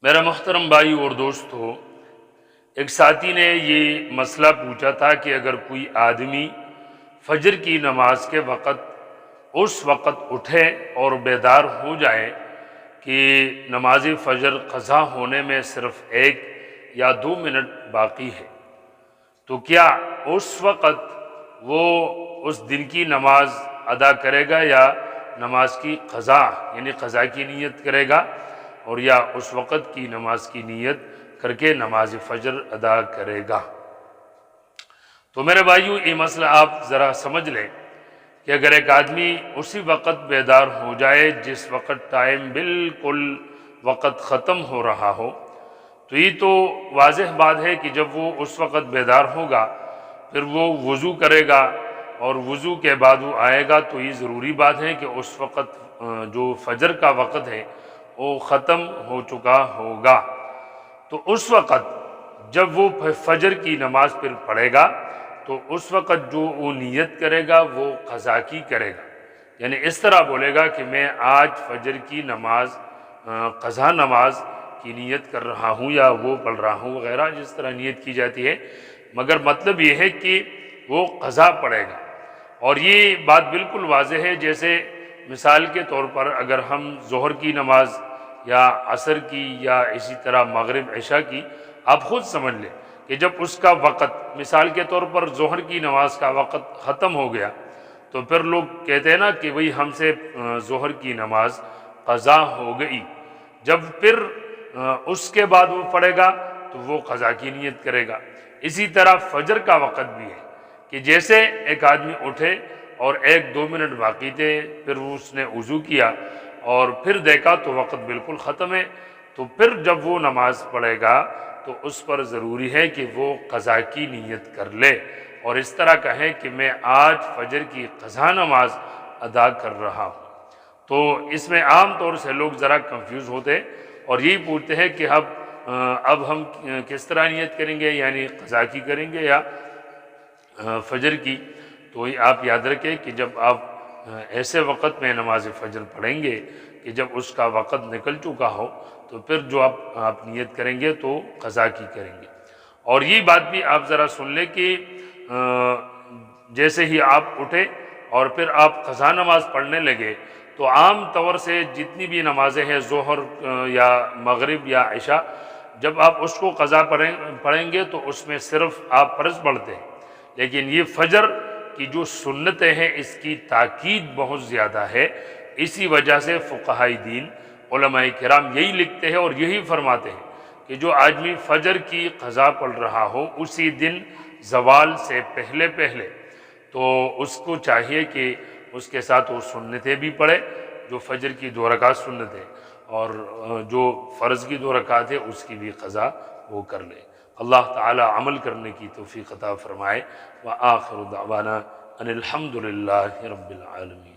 میرا محترم بھائی اور دوستو، ایک ساتھی نے یہ مسئلہ پوچھا تھا کہ اگر کوئی آدمی فجر کی نماز کے وقت اس وقت اٹھے اور بیدار ہو جائے کہ نماز فجر قضا ہونے میں صرف 1 یا 2 منٹ باقی ہے، تو کیا اس وقت وہ اس دن کی نماز ادا کرے گا یا نماز کی قضا یعنی قضا کی نیت کرے گا، اور یا اس وقت کی نماز کی نیت کر کے نماز فجر ادا کرے گا؟ تو میرے بھائیوں، یہ مسئلہ آپ ذرا سمجھ لیں کہ اگر ایک آدمی اسی وقت بیدار ہو جائے جس وقت ٹائم بالکل وقت ختم ہو رہا ہو، تو یہ تو واضح بات ہے کہ جب وہ اس وقت بیدار ہوگا پھر وہ وضو کرے گا، اور وضو کے بعد وہ آئے گا، تو یہ ضروری بات ہے کہ اس وقت جو فجر کا وقت ہے وہ ختم ہو چکا ہوگا۔ تو اس وقت جب وہ فجر کی نماز پھر پڑھے گا تو اس وقت جو وہ نیت کرے گا وہ قضا کی کرے گا، یعنی اس طرح بولے گا کہ میں آج فجر کی نماز قضا نماز کی نیت کر رہا ہوں یا وہ پڑھ رہا ہوں وغیرہ، جس طرح نیت کی جاتی ہے، مگر مطلب یہ ہے کہ وہ قضا پڑھے گا۔ اور یہ بات بالکل واضح ہے، جیسے مثال کے طور پر اگر ہم ظہر کی نماز یا عصر کی یا اسی طرح مغرب عشاء کی، آپ خود سمجھ لیں کہ جب اس کا وقت مثال کے طور پر ظہر کی نماز کا وقت ختم ہو گیا تو پھر لوگ کہتے ہیں نا کہ وہی ہم سے ظہر کی نماز قضا ہو گئی۔ جب پھر اس کے بعد وہ پڑھے گا تو وہ قضا کی نیت کرے گا۔ اسی طرح فجر کا وقت بھی ہے کہ جیسے ایک آدمی اٹھے اور 1-2 منٹ باقی تھے، پھر اس نے وضو کیا اور پھر دیکھا تو وقت بالکل ختم ہے، تو پھر جب وہ نماز پڑھے گا تو اس پر ضروری ہے کہ وہ قضا کی نیت کر لے اور اس طرح کہے کہ میں آج فجر کی قضا نماز ادا کر رہا ہوں۔ تو اس میں عام طور سے لوگ ذرا کنفیوز ہوتے اور یہی پوچھتے ہیں کہ اب ہم کس طرح نیت کریں گے، یعنی قضا کی کریں گے یا فجر کی؟ تو آپ یاد رکھیں کہ جب آپ ایسے وقت میں نماز فجر پڑھیں گے کہ جب اس کا وقت نکل چکا ہو تو پھر جو آپ نیت کریں گے تو قضا کی کریں گے۔ اور یہ بات بھی آپ ذرا سن لیں کہ جیسے ہی آپ اٹھے اور پھر آپ قضا نماز پڑھنے لگے تو عام طور سے جتنی بھی نمازیں ہیں ظہر یا مغرب یا عشاء، جب آپ اس کو قضا پڑھیں گے تو اس میں صرف آپ فرض پڑھتے ہیں، لیکن یہ فجر کی جو سنتیں ہیں اس کی تاکید بہت زیادہ ہے۔ اسی وجہ سے فقہاء دین علماء کرام یہی لکھتے ہیں اور یہی فرماتے ہیں کہ جو آدمی فجر کی قضا پڑھ رہا ہو اسی دن زوال سے پہلے تو اس کو چاہیے کہ اس کے ساتھ وہ سنتیں بھی پڑھے، جو فجر کی 2 رکعت سنت ہے، اور جو فرض کی 2 رکعت ہے اس کی بھی قضا وہ کر لے۔ اللہ تعالی عمل کرنے کی توفیق عطا فرمائے۔ وآخر دعوانا ان الحمد للہ رب العالمین۔